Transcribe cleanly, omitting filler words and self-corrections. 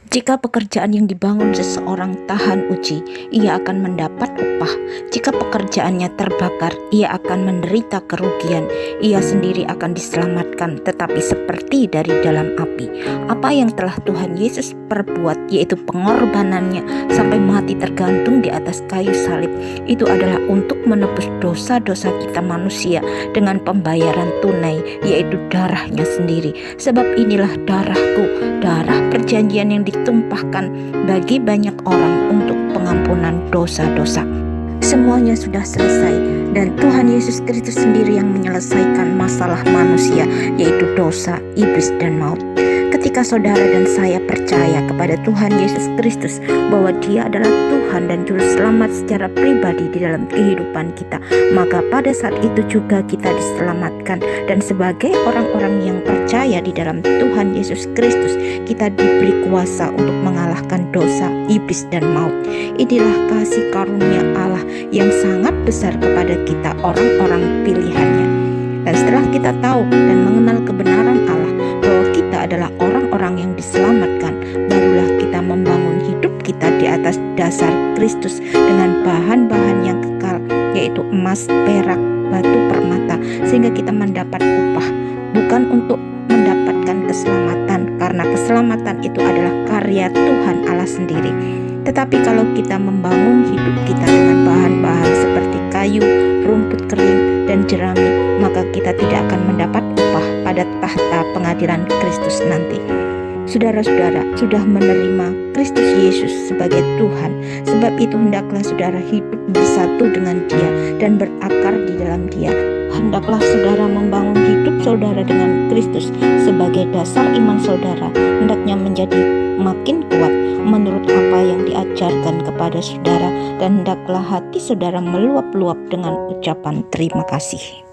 Jika pekerjaan yang dibangun seseorang tahan uji, ia akan mendapat upah. Jika pekerjaannya terbakar, ia akan menderita kerugian. Ia sendiri akan diselamatkan, tetapi seperti dari dalam api. Apa yang telah Tuhan Yesus perbuat, yaitu pengorbanannya sampai mati tergantung di atas kayu salib, itu adalah untuk menebus dosa-dosa kita manusia dengan pembayaran tunai, yaitu darahnya sendiri. Sebab inilah darahku, darah perjanjian yang ditumpahkan bagi banyak orang untuk pengampunan dosa-dosa. Semuanya sudah selesai dan Tuhan Yesus Kristus sendiri yang menyelesaikan masalah manusia, yaitu dosa, iblis, dan maut. Ketika saudara dan saya percaya kepada Tuhan Yesus Kristus bahwa Dia adalah Tuhan dan Juru Selamat secara pribadi di dalam kehidupan kita, maka pada saat itu juga kita diselamatkan. Dan sebagai orang-orang yang percaya di dalam Tuhan Yesus Kristus, kita diberi kuasa untuk mengalahkan dosa, iblis, dan maut. Inilah kasih karunia Allah yang sangat besar kepada kita, orang-orang pilihannya. Dan setelah kita tahu dan mengenal kebenaran Allah bahwa kita adalah orang-orang yang diselamatkan, barulah kita membangun hidup kita di atas dasar Kristus dengan bahan-bahan yang kekal, yaitu emas, perak, batu permata, sehingga kita mendapat upah, bukan untuk mendapatkan keselamatan, karena keselamatan itu adalah karya Tuhan Allah sendiri. Tetapi kalau kita membangun hidup kita dengan bahan-bahan seperti kayu, rumput kering, dan jerami, maka kita tidak akan mendapat upah pada tahta pengadilan Kristus nanti. Saudara-saudara sudah menerima Kristus Yesus sebagai Tuhan, sebab itu hendaklah saudara hidup bersatu dengan Dia dan berakar di dalam Dia. Hendaklah saudara membangun hidup saudara dengan Kristus sebagai dasar iman saudara, hendaknya menjadi makin kuat menurut apa yang diajarkan kepada saudara, dan hendaklah hati saudara meluap-luap dengan ucapan terima kasih.